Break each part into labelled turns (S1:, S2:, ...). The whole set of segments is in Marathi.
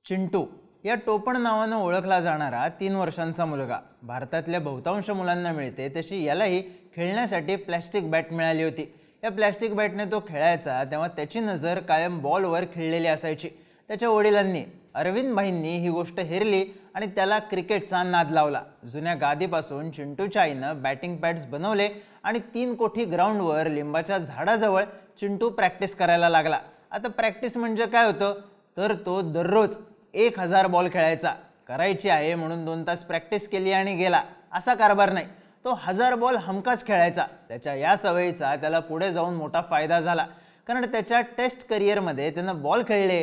S1: चिंटू या टोपण नावानं ओळखला जाणारा 3 वर्षांचा मुलगा भारतातल्या बहुतांश मुलांना मिळते तशी यालाही खेळण्यासाठी प्लॅस्टिक बॅट मिळाली होती। या प्लॅस्टिक बॅटने तो खेळायचा तेव्हा त्याची नजर कायम बॉलवर खिळलेली असायची। त्याच्या वडिलांनी अरविंद भाईंनी ही गोष्ट हेरली आणि त्याला क्रिकेटचा नाद लावला। जुन्या गादीपासून चिंटूच्या आईनं बॅटिंग पॅड्स बनवले आणि 3 कोठी ग्राउंडवर लिंबाच्या झाडाजवळ चिंटू प्रॅक्टिस करायला लागला। आता प्रॅक्टिस म्हणजे काय होतं तर तो दररोज 1000 बॉल खेळायचा। करायची आहे म्हणून 2 तास प्रॅक्टिस केली आणि गेला असा कारभार नाही, तो 1000 बॉल हमखास खेळायचा। त्याच्या या सवयीचा त्याला पुढे जाऊन मोठा फायदा झाला, कारण त्याच्या टेस्ट करिअरमध्ये त्यानं बॉल खेळले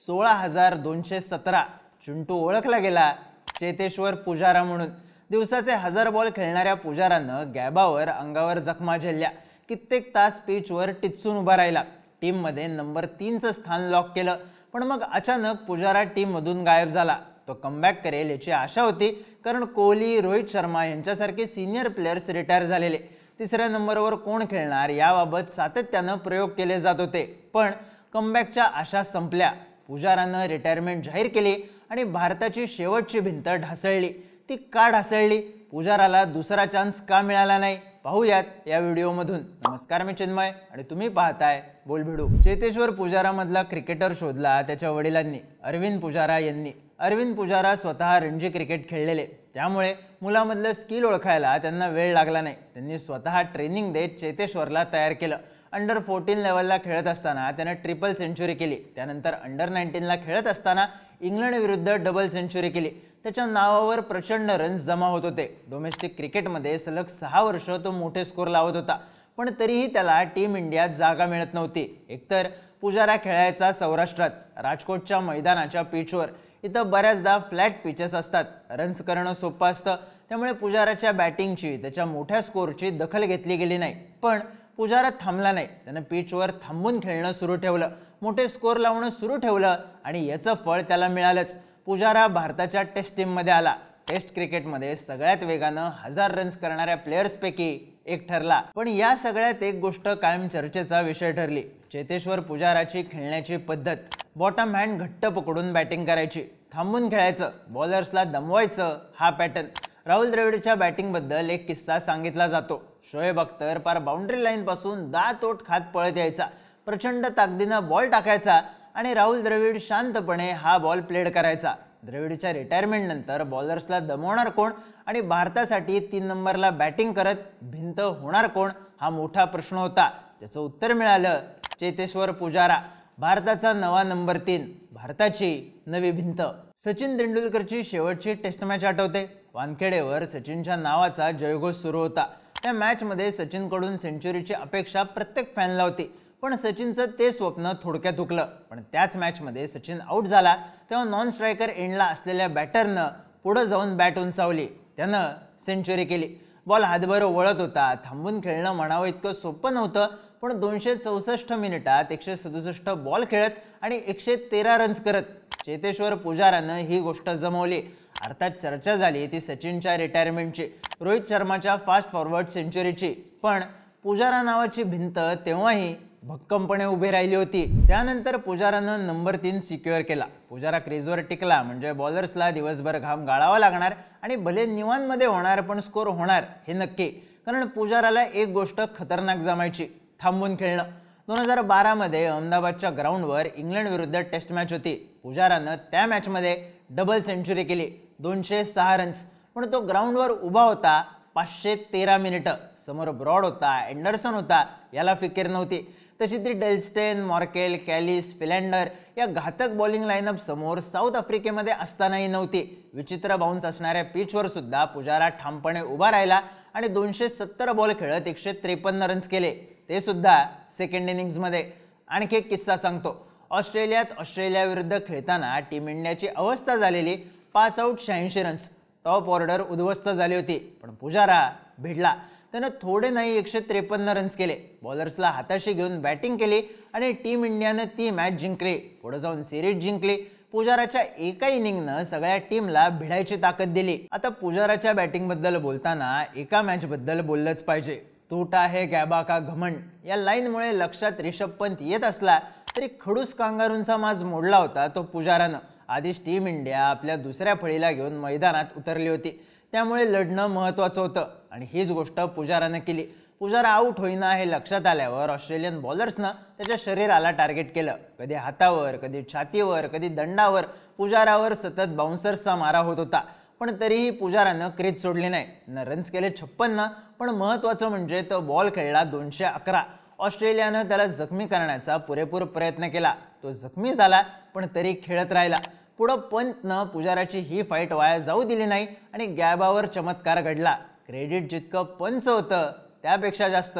S1: 16,217। चिंटू ओळखला गेला चेतेश्वर पुजारा म्हणून। दिवसाचे 1000 बॉल खेळणाऱ्या पुजारानं गॅबावर अंगावर जखमा झेलल्या, कित्येक तास पिचवर टिच्चून उभा राहिला, टीममध्ये नंबर 3चं स्थान लॉक केलं। पण मग अचानक पुजारा टीममधून गायब झाला। तो कमबॅक करेल याची आशा होती, कारण कोहली, रोहित शर्मा यांच्यासारखे सिनियर प्लेयर्स रिटायर झालेले। 3ऱ्या नंबरवर कोण खेळणार याबाबत सातत्यानं प्रयोग केले जात होते, पण कमबॅकच्या आशा संपल्या। पुजारानं रिटायरमेंट जाहीर केली आणि भारताची शेवटची भिंत ढासळली। ती का ढासळली, पुजाराला दुसरा चान्स का मिळाला नाही, पाहूयात या व्हिडिओमधून। नमस्कार, मी चिन्मय आणि तुम्ही पाहताय बोलभिडू। चेतेश्वर पुजारा मधला क्रिकेटर शोधला त्याच्या वडिलांनी, अरविंद पुजारा यांनी। अरविंद पुजारा स्वतः रणजी क्रिकेट खेळलेले, त्यामुळे मुलामधलं स्किल ओळखायला त्यांना वेळ लागला नाही। त्यांनी स्वतः ट्रेनिंग देत चेतेश्वरला तयार केलं। अंडर 14 लेवलला खेळत असताना त्यानं ट्रिपल सेंचुरी केली। त्यानंतर अंडर 19ला खेळत असताना इंग्लंड विरुद्ध डबल सेंचुरी केली। त्याच्या नावावर प्रचंड रन्स जमा होत होते। डोमेस्टिक क्रिकेटमध्ये सलग 6 वर्ष तो मोठे स्कोर लावत होता, पण तरीही त्याला टीम इंडियात जागा मिळत नव्हती। एकतर पुजारा खेळायचा सौराष्ट्रात, राजकोटच्या मैदानाच्या पिचवर। इथं बऱ्याचदा फ्लॅट पिचेस असतात, रन्स करणं सोपं असतं, त्यामुळे पुजाराच्या बॅटिंगची, त्याच्या मोठ्या स्कोरची दखल घेतली गेली नाही। पण पुजारा थांबला नाही, त्यानं पिचवर थांबून खेळणं सुरू ठेवलं, मोठे स्कोर लावणं सुरू ठेवलं आणि याचं फळ त्याला मिळालंच। पुजारा भारताच्या टेस्ट टीममध्ये आला। टेस्ट क्रिकेटमध्ये सगळ्यात वेगानं 1000 रन्स करणाऱ्या प्लेयर्सपैकी एक ठरला। पण या सगळ्यात एक गोष्ट कायम चर्चेचा विषय ठरली, चेतेश्वर पुजाराची खेळण्याची पद्धत। बॉटम हँड घट्ट पकडून बॅटिंग करायची, थांबून खेळायचं, बॉलर्सला दमवायचं, हा पॅटर्न। राहुल द्रविडच्या बॅटिंगबद्दल एक किस्सा सांगितला जातो। शोएब अख्तर पार बाउंड्री लाईन पासून दात खात पळत यायचा, प्रचंड ताकदीनं बॉल टाकायचा आणि राहुल द्रविड शांतपणे हा बॉल प्लेड करायचा। द्रविडच्या रिटायरमेंट नंतर बॉलर्सला दमवणार कोण आणि भारतासाठी 3 नंबरला बॅटिंग करत भिंत होणार कोण, हा मोठा प्रश्न होता। त्याचं उत्तर मिळालं चेतेश्वर पुजारा, भारताचा नवा नंबर 3, भारताची नवी भिंत। सचिन तेंडुलकरची शेवटची टेस्ट मॅच आठवते, वानखेडेवर सचिनच्या नावाचा जयघोष सुरू होता। त्या मॅचमध्ये सचिनकडून सेंचुरीची अपेक्षा प्रत्येक फॅनला होती, पण सचिनचं ते स्वप्न थोडक्यात हुकलं। पण त्याच मॅचमध्ये सचिन आउट झाला तेव्हा नॉन स्ट्रायकर एंडला असलेल्या बॅटरनं पुढे जाऊन बॅट उंचावली, त्यानं सेंचुरी केली। बॉल हातभर वळत होता, थांबून खेळणं म्हणावं इतकं सोपं नव्हतं, पण 264 मिनिटात 167 बॉल खेळत आणि 113 रन्स करत चेतेश्वर पुजारानं ही गोष्ट जमवली। अर्थात चर्चा झाली ती सचिनच्या रिटायरमेंटची, रोहित शर्माच्या फास्ट फॉरवर्ड सेंचुरीची, पण पुजारा नावाची भिंत तेव्हाही भक्कमपणे उभी राहिली होती। त्यानंतर पुजारानं नंबर 3 सिक्युअर केला। पुजारा क्रीजवर टिकला म्हणजे बॉलर्सला दिवसभर घाम गाळावा लागणार आणि भले निवांमध्ये होणार पण स्कोर होणार हे नक्की, कारण पुजाराला एक गोष्ट खतरनाक जमायची, थांबून खेळणं। 2012 मध्ये अहमदाबादच्या ग्राउंडवर इंग्लंड विरुद्ध टेस्ट मॅच होती। पुजारानं त्या मॅचमध्ये डबल सेंचुरी केली, 206 रन्स, पण तो ग्राउंडवर उभा होता 513 मिनिटं। समोर ब्रॉड होता, एंडरसन होता, याला फिकीर नव्हती। तशी ती डेल्स्टेन, मॉर्केल, कॅलिस, फिलँडर या घातक बॉलिंग लाईनअप समोर साऊथ आफ्रिकेमध्ये असतानाही नव्हती। विचित्र बाउन्स असणाऱ्या पिचवर सुद्धा पुजारा ठामपणे उभा राहिला आणि 270 बॉल खेळत 153 रन्स केले, ते सुद्धा सेकंड इनिंग्समध्ये। आणखी एक किस्सा सांगतो, ऑस्ट्रेलिया विरुद्ध खेळताना टीम इंडियाची अवस्था झालेली 5 आउट 86 रन्स, टॉप ऑर्डर उद्ध्वस्त झाली होती, पण पुजारा भिडला। त्यानं थोडे नाही 153 रन्स केले, बॉलर्सला हाताशी घेऊन बॅटिंग केली आणि टीम इंडियानं ती मॅच जिंकली, पुढे जाऊन सिरीज जिंकली। पुजाराच्या एका इनिंगनं सगळ्या टीमला भिडायची ताकद दिली। आता पुजाराच्या बॅटिंगबद्दल बोलताना एका मॅचबद्दल बोललंच पाहिजे, टूटा है गैबा का घमंड या लाईनमुळे लक्षात रिषभ पंत येत असला तरी खडूस कांगारूंचा माज मोडला होता तो पुजारानं। आधीच टीम इंडिया आपल्या दुसऱ्या फळीला घेऊन मैदानात उतरली होती, त्यामुळे लढणं महत्त्वाचं होतं आणि हीच गोष्ट पुजारानं केली. पुजारा आऊट होईना हे लक्षात आल्यावर ऑस्ट्रेलियन बॉलर्सनं त्याच्या शरीराला टार्गेट केलं. कधी हातावर, कधी छातीवर, कधी दंडावर पुजारावर सतत बाउन्सर्सचा मारा होत होता, पण तरीही पुजारानं क्रीज सोडली नाही. रन्स केले 56, पण महत्त्वाचं म्हणजे तो बॉल खेळला 211. ऑस्ट्रेलियानं त्याला जखमी करण्याचा पुरेपूर प्रयत्न केला. तो जखमी झाला पण तरी खेळत राहिला. पुढं पंतनं पुजाराची ही फाईट वाया जाऊ दिली नाही आणि गॅबावर चमत्कार घडला. क्रेडिट जितकं पंतचं होतं त्यापेक्षा जास्त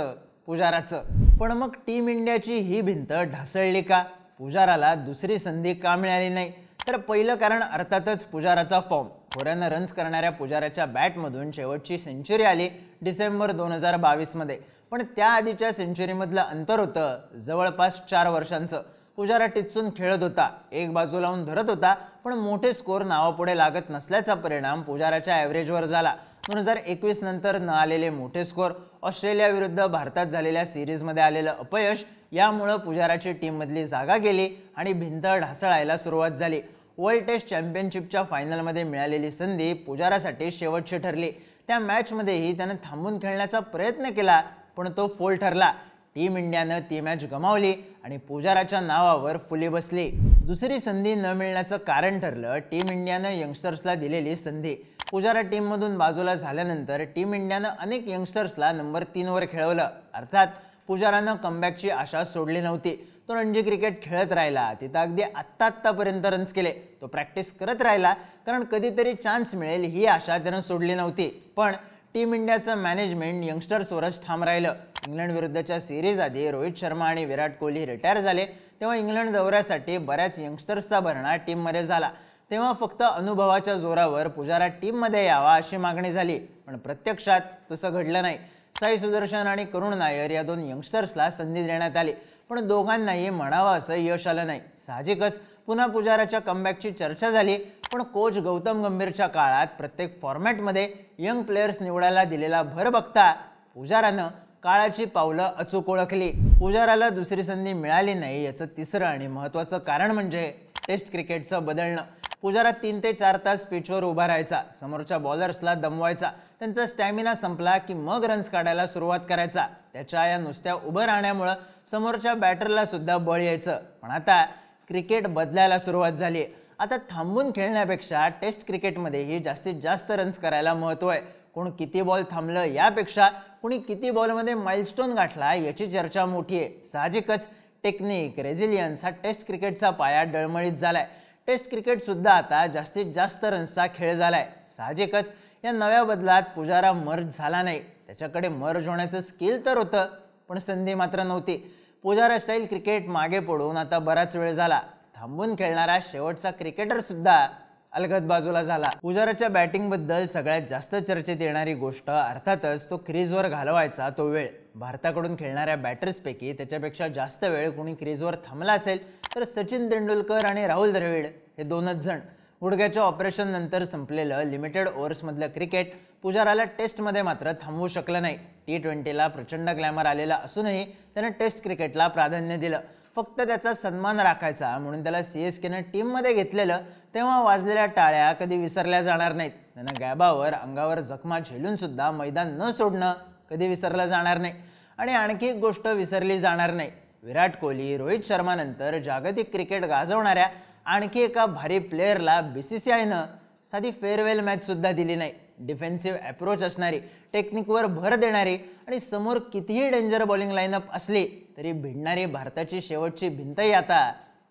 S1: पुजाराचं. पण मग टीम इंडियाची ही भिंत ढासळली का? पुजाराला दुसरी संधी का मिळाली नाही? तर पहिलं कारण अर्थातच पुजाराचा फॉर्म. खोऱ्यानं रन्स करणाऱ्या पुजाराच्या बॅटमधून शेवटची सेंचुरी आली डिसेंबर 2022 मध्ये, पण त्याआधीच्या सेंचुरीमधलं अंतर होतं जवळपास 4 वर्षांचं. पुजारा टिचून खेळत होता, एक बाजू लावून धरत होता, पण मोठे स्कोर नावापुढे लागत नसल्याचा परिणाम पुजाराच्या ॲव्हरेजवर झाला. 2021 नंतर न आलेले मोठे स्कोर, ऑस्ट्रेलिया विरुद्ध भारतात झालेल्या सिरीजमध्ये आलेलं अपयश यामुळं पुजाराची टीममधली जागा गेली आणि भिंत ढासळायला सुरुवात झाली. वर्ल्ड टेस्ट चॅम्पियनशिपच्या फायनलमध्ये मिळालेली संधी पुजारासाठी शेवटची ठरली. त्या मॅचमध्येही त्यानं थांबून खेळण्याचा प्रयत्न केला, पण तो फोल ठरला. टीम इंडियानं ती मॅच गमावली आणि पुजाराच्या नावावर फुली बसली. दुसरी संधी न मिळण्याचं कारण ठरलं टीम इंडियानं यंगस्टर्सला दिलेली संधी. पुजारा टीममधून बाजूला झाल्यानंतर टीम इंडियानं अनेक यंगस्टर्सला नंबर 3 वर खेळवलं. अर्थात पुजारानं कमबॅकची आशा सोडली नव्हती. तो रणजी क्रिकेट खेळत राहिला, तिथं अगदी आत्तापर्यंत रन्स केले. तो प्रॅक्टिस करत राहिला, कारण कधीतरी चान्स मिळेल ही आशा त्यानं सोडली नव्हती. पण टीम इंडियाचं मॅनेजमेंट यंगस्टर्सवरच ठाम राहिलं. इंग्लंड विरुद्धच्या सिरीज आधी रोहित शर्मा आणि विराट कोहली रिटायर झाले, तेव्हा इंग्लंड दौऱ्यासाठी बऱ्याच यंगस्टर्सचा भरणा टीममध्ये झाला. तेव्हा फक्त अनुभवाच्या जोरावर पुजारा टीममध्ये यावा अशी मागणी झाली, पण प्रत्यक्षात तसं घडलं नाही. साई सुदर्शन आणि करुण नायर या 2 यंगस्टर्सला संधी देण्यात आली, पण दोघांनाही म्हणावं असं यश आलं नाही. साहजिकच पुन्हा पुजाराच्या कमबॅकची चर्चा झाली, पण कोच गौतम गंभीरच्या काळात प्रत्येक फॉर्मॅटमध्ये यंग प्लेयर्स निवडायला दिलेला भर बघता पुजारानं काळाची पावलं अचूक ओळखली. पुजाराला दुसरी संधी मिळाली नाही याचं तिसरं आणि महत्त्वाचं कारण म्हणजे टेस्ट क्रिकेटचं बदलणं. पुजारा 3 ते 4 तास पिचवर उभा राहायचा, समोरच्या बॉलर्सला दमवायचा, त्यांचा स्टॅमिना संपला की मग रन्स काढायला सुरुवात करायचा. त्याच्या या नुसत्या उभं राहण्यामुळं समोरच्या बॅटरला सुद्धा बळ यायचं. पण आता क्रिकेट बदलायला सुरुवात झाली. आता थांबून खेळण्यापेक्षा टेस्ट क्रिकेटमध्येही जास्तीत जास्त रन्स करायला महत्त्व आहे. कोण किती बॉल थांबलं यापेक्षा कोणी किती बॉलमध्ये माइलस्टोन गाठला याची चर्चा मोठी आहे. साहजिकच टेक्निक, रेझिलियन्स हा टेस्ट क्रिकेटचा पाया डळमळीत झालाय. टेस्ट क्रिकेट सुद्धा आता जास्तीत जास्त रन्सचा खेळ झालाय. साहजिकच या नव्या बदलात पुजारा मर्ज झाला नाही. त्याच्याकडे मर्ज होण्याचं स्किल तर होतं, पण संधी मात्र नव्हती. पुजारा स्टाईल क्रिकेट मागे पडून आता बराच वेळ झाला. थांबून खेळणारा शेवटचा क्रिकेटर सुद्धा अलगद बाजूला झाला. पुजाराच्या बॅटिंगबद्दल सगळ्यात जास्त चर्चेत येणारी गोष्ट अर्थातच तो क्रीजवर घालवायचा तो वेळ. भारताकडून खेळणाऱ्या बॅटर्सपैकी त्याच्यापेक्षा जास्त वेळ कोणी क्रीजवर थांबला असेल तर सचिन तेंडुलकर आणि राहुल द्रविड हे 2च जण. गुडघ्याच्या ऑपरेशन नंतर संपलेलं लिमिटेड ओव्हर्समधलं क्रिकेट पुजाराला टेस्टमध्ये मात्र थांबवू शकलं नाही. T20ला प्रचंड ग्लॅमर आलेला असूनही त्यानं टेस्ट क्रिकेटला प्राधान्य दिलं. फक्त त्याचा सन्मान राखायचा म्हणून त्याला CSKनं टीममध्ये घेतलेलं तेव्हा वाजलेल्या टाळ्या कधी विसरल्या जाणार नाहीत. त्यानं गॅबावर अंगावर जखमा झेलून सुद्धा मैदान न सोडणं कधी विसरलं जाणार नाही. आणि आणखी एक गोष्ट विसरली जाणार नाही. विराट कोहली, रोहित शर्मा नंतर जागतिक क्रिकेट गाजवणाऱ्या आणखी एका भारी प्लेयरला BCCIनं साधी फेअरवेल मॅच सुद्धा दिली नाही. डिफेन्सिव्ह अप्रोच असणारी, टेक्निकवर भर देणारी आणि समोर कितीही डेंजर बॉलिंग लाईनअप असली तरी भिडणारी भारताची शेवटची भिंतही आता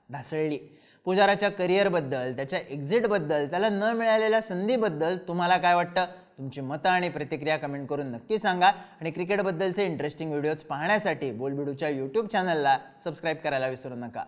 S1: ढासळली. पुजाराच्या करिअरबद्दल, त्याच्या एक्झिटबद्दल, त्याला न मिळालेल्या संधीबद्दल तुम्हाला काय वाटतं? तुमची मतं आणि प्रतिक्रिया कमेंट करून नक्की सांगा. आणि क्रिकेटबद्दलचे इंटरेस्टिंग व्हिडिओज पाहण्यासाठी बोलबिडूच्या YouTube चॅनलला सबस्क्राईब करायला विसरू नका.